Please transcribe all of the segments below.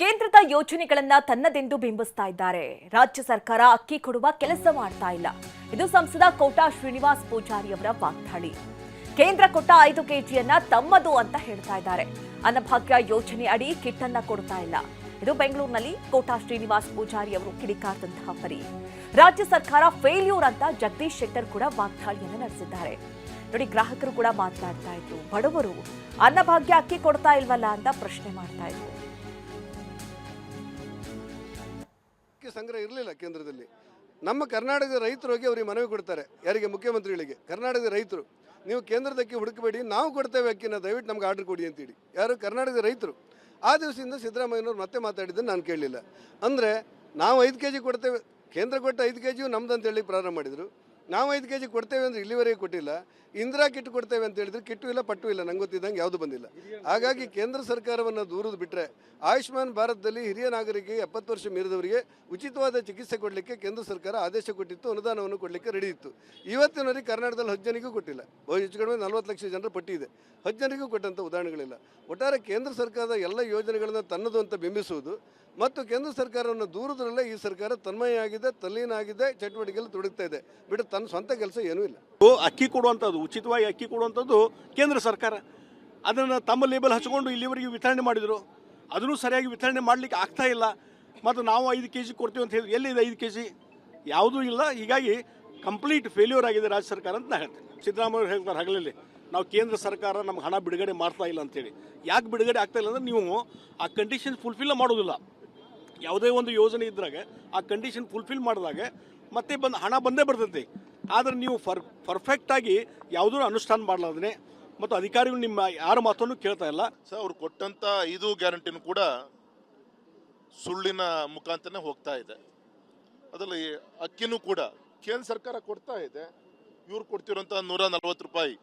ಕೇಂದ್ರದ ಯೋಜನೆಗಳನ್ನ ತನ್ನದೆಂದು ಬಿಂಬಿಸ್ತಾ ಇದ್ದಾರೆ. ರಾಜ್ಯ ಸರ್ಕಾರ ಅಕ್ಕಿ ಕೊಡುವ ಕೆಲಸ ಮಾಡ್ತಾ ಇಲ್ಲ. ಇದು ಸಂಸದ ಕೋಟಾ ಶ್ರೀನಿವಾಸ್ ಪೂಜಾರಿ ಅವರ ವಾಗ್ದಾಳಿ. ಕೇಂದ್ರ ಕೊಟ್ಟ 5 ಕೆಜಿಯನ್ನ ತಮ್ಮದು ಅಂತ ಹೇಳ್ತಾ ಇದ್ದಾರೆ. ಅನ್ನಭಾಗ್ಯ ಯೋಜನೆ ಅಡಿ ಕಿಟ್ ಅನ್ನ ಕೊಡ್ತಾ ಇಲ್ಲ. ಇದು ಬೆಂಗಳೂರಿನಲ್ಲಿ ಕೋಟಾ ಶ್ರೀನಿವಾಸ್ ಪೂಜಾರಿ ಅವರು ಕಿಡಿಕಾರದಂತಹ ಪರಿ. ರಾಜ್ಯ ಸರ್ಕಾರ ಫೇಲ್ಯೂರ್ ಅಂತ ಜಗದೀಶ್ ಶೆಟ್ಟರ್ ಕೂಡ ವಾಗ್ದಾಳಿಯನ್ನು ನಡೆಸಿದ್ದಾರೆ. ನೋಡಿ, ಗ್ರಾಹಕರು ಕೂಡ ಮಾತನಾಡ್ತಾ ಇದ್ರು. ಬಡವರು ಅನ್ನಭಾಗ್ಯ ಅಕ್ಕಿ ಕೊಡ್ತಾ ಇಲ್ವಲ್ಲ ಅಂತ ಪ್ರಶ್ನೆ ಮಾಡ್ತಾ ಇದ್ರು. ಸಂಗ್ರಹ ಇರಲಿಲ್ಲ ಕೇಂದ್ರದಲ್ಲಿ. ನಮ್ಮ ಕರ್ನಾಟಕದ ರೈತರು ಹೋಗಿ ಅವರಿಗೆ ಮನವಿ ಕೊಡ್ತಾರೆ. ಯಾರಿಗೆ? ಮುಖ್ಯಮಂತ್ರಿಗಳಿಗೆ. ಕರ್ನಾಟಕದ ರೈತರು, ನೀವು ಕೇಂದ್ರದ ಅಕ್ಕಿ ಹುಡುಕಬೇಡಿ, ನಾವು ಕೊಡ್ತೇವೆ ಅಕ್ಕಿನ, ದಯವಿಟ್ಟು ನಮ್ಗೆ ಆರ್ಡರ್ ಕೊಡಿ ಅಂತೇಳಿ. ಯಾರು? ಕರ್ನಾಟಕದ ರೈತರು. ಆ ದಿವಸದಿಂದ ಸಿದ್ದರಾಮಯ್ಯನವ್ರು ಮತ್ತೆ ಮಾತಾಡಿದ್ದನ್ನು ನಾನು ಕೇಳಲಿಲ್ಲ. ಅಂದರೆ ನಾವು 5 ಕೆಜಿ ಕೊಡ್ತೇವೆ, ಕೇಂದ್ರ ಕೊಟ್ಟ 5 ಕೆಜಿಯು ನಮ್ದು ಅಂತೇಳಿ ಪ್ರಾರಂಭ ಮಾಡಿದರು. ನಾವು 5 ಕೆಜಿ ಕೊಡ್ತೇವೆ ಅಂದರೆ ಇಲ್ಲಿವರೆಗೆ ಕೊಟ್ಟಿಲ್ಲ. ಇಂದಿರಾ ಕಿಟ್ ಕೊಡ್ತೇವೆ ಅಂತ ಹೇಳಿದ್ರೆ ಕಿಟ್ಟು ಇಲ್ಲ, ಪಟ್ಟು ಇಲ್ಲ, ನಂಗೆ ಗೊತ್ತಿದ್ದಂಗೆ ಯಾವುದು ಬಂದಿಲ್ಲ. ಹಾಗಾಗಿ ಕೇಂದ್ರ ಸರ್ಕಾರವನ್ನು ದೂರದು ಬಿಟ್ಟರೆ ಆಯುಷ್ಮಾನ್ ಭಾರತದಲ್ಲಿ ಹಿರಿಯ ನಾಗರಿಕರಿಗೆ 70 ವರ್ಷ ಮೀರಿದವರಿಗೆ ಉಚಿತವಾದ ಚಿಕಿತ್ಸೆ ಕೊಡಲಿಕ್ಕೆ ಕೇಂದ್ರ ಸರ್ಕಾರ ಆದೇಶ ಕೊಟ್ಟಿತ್ತು, ಅನುದಾನವನ್ನು ಕೊಡಲಿಕ್ಕೆ ರೆಡಿ ಇತ್ತು. ಇವತ್ತಿನವರೆಗೆ ಕರ್ನಾಟಕದಲ್ಲಿ 10 ಜನರಿಗೂ ಕೊಟ್ಟಿಲ್ಲ. ಹೆಚ್ಚು ಕಡಿಮೆ 40 ಲಕ್ಷ ಜನರ ಪಟ್ಟಿ ಇದೆ. 10 ಜನರಿಗೂ ಕೊಟ್ಟಂಥ ಉದಾಹರಣೆಗಳಿಲ್ಲ. ಒಟ್ಟಾರೆ ಕೇಂದ್ರ ಸರ್ಕಾರದ ಎಲ್ಲ ಯೋಜನೆಗಳನ್ನು ತನ್ನದು ಅಂತ ಬಿಂಬಿಸುವುದು ಮತ್ತು ಕೇಂದ್ರ ಸರ್ಕಾರವನ್ನು ದೂರದಲ್ಲೇ ಈ ಸರ್ಕಾರ ತನ್ಮಯ ಆಗಿದೆ, ತಲ್ಲೀನ ಆಗಿದೆ, ಚಟುವಟಿಕೆಯಲ್ಲಿ ತೊಡಗ್ತಾ ಇದೆ. ಬಿಟ್ಟು ತನ್ನ ಸ್ವಂತ ಕೆಲಸ ಏನೂ ಇಲ್ಲ. ಅಕ್ಕಿ ಕೊಡುವಂಥದ್ದು, ಉಚಿತವಾಗಿ ಅಕ್ಕಿ ಕೊಡುವಂಥದ್ದು ಕೇಂದ್ರ ಸರ್ಕಾರ. ಅದನ್ನು ತಮ್ಮ ಲೇಬಲ್ ಹಚ್ಕೊಂಡು ಇಲ್ಲಿವರೆಗೆ ವಿತರಣೆ ಮಾಡಿದರು. ಅದನ್ನು ಸರಿಯಾಗಿ ವಿತರಣೆ ಮಾಡಲಿಕ್ಕೆ ಆಗ್ತಾ ಇಲ್ಲ. ಮತ್ತು ನಾವು 5 ಕೆಜಿ ಕೊಡ್ತೀವಿ ಅಂತ ಹೇಳಿ, ಎಲ್ಲಿದೆ 5 ಕೆಜಿ? ಯಾವುದೂ ಇಲ್ಲ. ಹೀಗಾಗಿ ಕಂಪ್ಲೀಟ್ ಫೇಲ್ಯೂರ್ ಆಗಿದೆ ರಾಜ್ಯ ಸರ್ಕಾರ ಅಂತ ನಾನು ಹೇಳ್ತೇನೆ. ಸಿದ್ದರಾಮಯ್ಯ ಹೇಳ್ತಾರೆ ಹಗಲಲ್ಲಿ, ನಾವು ಕೇಂದ್ರ ಸರ್ಕಾರ ನಮ್ಗೆ ಹಣ ಬಿಡುಗಡೆ ಮಾಡ್ತಾ ಇಲ್ಲ ಅಂತೇಳಿ. ಯಾಕೆ ಬಿಡುಗಡೆ ಆಗ್ತಾ ಇಲ್ಲ ಅಂದರೆ ನೀವು ಆ ಕಂಡೀಷನ್ ಫುಲ್ಫಿಲ್ ಮಾಡೋದಿಲ್ಲ. ಯಾವುದೇ ಒಂದು ಯೋಜನೆ ಇದ್ರಾಗ ಆ ಕಂಡೀಷನ್ ಫುಲ್ಫಿಲ್ ಮಾಡಿದಾಗ ಮತ್ತೆ ಹಣ ಬಂದೇ ಬರ್ತೈತಿ. ಆದರೆ ನೀವು ಪರ್ಫೆಕ್ಟಾಗಿ ಯಾವುದೂ ಅನುಷ್ಠಾನ ಮಾಡಲಾದ್ರೆ ಮತ್ತು ಅಧಿಕಾರಿಗಳು ನಿಮ್ಮ ಯಾರ ಮಾತನ್ನು ಕೇಳ್ತಾ ಇಲ್ಲ. ಸರ್, ಅವ್ರು ಕೊಟ್ಟಂಥ 5 ಗ್ಯಾರಂಟಿನೂ ಕೂಡ ಸುಳ್ಳಿನ ಮುಖಾಂತರನೇ ಹೋಗ್ತಾ ಇದೆ. ಅದರಲ್ಲಿ ಅಕ್ಕಿನೂ ಕೂಡ ಕೇಂದ್ರ ಸರ್ಕಾರ ಕೊಡ್ತಾ ಇದೆ. ಇವ್ರು ಕೊಡ್ತಿರೋಂಥ 140 ರೂಪಾಯಿ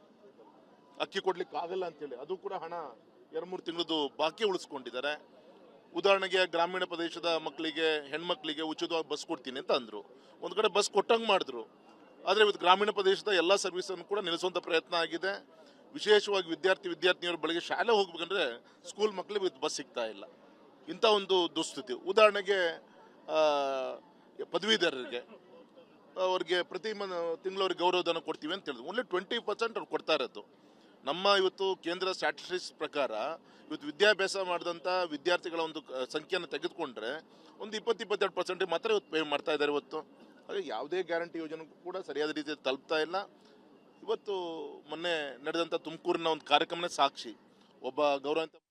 ಅಕ್ಕಿ ಕೊಡ್ಲಿಕ್ಕೆ ಆಗಲ್ಲ ಅಂತೇಳಿ ಅದು ಕೂಡ ಹಣ 2-3 ತಿಂಗಳದ್ದು ಬಾಕಿ ಉಳಿಸ್ಕೊಂಡಿದ್ದಾರೆ. ಉದಾಹರಣೆಗೆ ಗ್ರಾಮೀಣ ಪ್ರದೇಶದ ಮಕ್ಕಳಿಗೆ, ಹೆಣ್ಮಕ್ಳಿಗೆ ಉಚಿತವಾಗಿ ಬಸ್ ಕೊಡ್ತೀನಿ ಅಂತ ಅಂದರು. ಒಂದು ಕಡೆ ಬಸ್ ಕೊಟ್ಟಂಗೆ ಮಾಡಿದ್ರು. ಆದರೆ ಇವತ್ತು ಗ್ರಾಮೀಣ ಪ್ರದೇಶದ ಎಲ್ಲ ಸರ್ವಿಸನ್ನು ಕೂಡ ನಿಲ್ಲಿಸುವಂಥ ಪ್ರಯತ್ನ ಆಗಿದೆ. ವಿಶೇಷವಾಗಿ ವಿದ್ಯಾರ್ಥಿನಿಯರು ಬೆಳಗ್ಗೆ ಶಾಲೆ ಹೋಗ್ಬೇಕಂದ್ರೆ ಸ್ಕೂಲ್ ಮಕ್ಕಳಿಗೆ ಇವತ್ತು ಬಸ್ ಸಿಗ್ತಾ ಇಲ್ಲ. ಇಂಥ ಒಂದು ದುಸ್ಥಿತಿ. ಉದಾಹರಣೆಗೆ ಪದವೀಧರರಿಗೆ ಅವ್ರಿಗೆ ಪ್ರತಿ ತಿಂಗಳು ಅವ್ರಿಗೆ ಗೌರವಧನ ಕೊಡ್ತೀವಿ ಅಂತ ಹೇಳಿದ್ರು. ಓನ್ಲಿ 20% ಅವ್ರು ಕೊಡ್ತಾ ಇರೋದು. ನಮ್ಮ ಇವತ್ತು ಕೇಂದ್ರ ಸ್ಟ್ಯಾಟಿಸ್ಟಿಕ್ಸ್ ಪ್ರಕಾರ ಇವತ್ತು ವಿದ್ಯಾಭ್ಯಾಸ ಮಾಡಿದಂಥ ವಿದ್ಯಾರ್ಥಿಗಳ ಒಂದು ಸಂಖ್ಯೆಯನ್ನು ತೆಗೆದುಕೊಂಡ್ರೆ ಒಂದು 20-22% ಮಾತ್ರ ಇವತ್ತು ಪೇ ಮಾಡ್ತಾ ಇದ್ದಾರೆ ಇವತ್ತು. ಹಾಗೆ ಯಾವುದೇ ಗ್ಯಾರಂಟಿ ಯೋಜನೆ ಕೂಡ ಸರಿಯಾದ ರೀತಿಯಲ್ಲಿ ತಲುಪ್ತಾ ಇಲ್ಲ. ಇವತ್ತು ಮೊನ್ನೆ ನಡೆದಂಥ ತುಮಕೂರಿನ ಒಂದು ಕಾರ್ಯಕ್ರಮನೇ ಸಾಕ್ಷಿ. ಒಬ್ಬ ಗೌರವಾನ್ವಿತ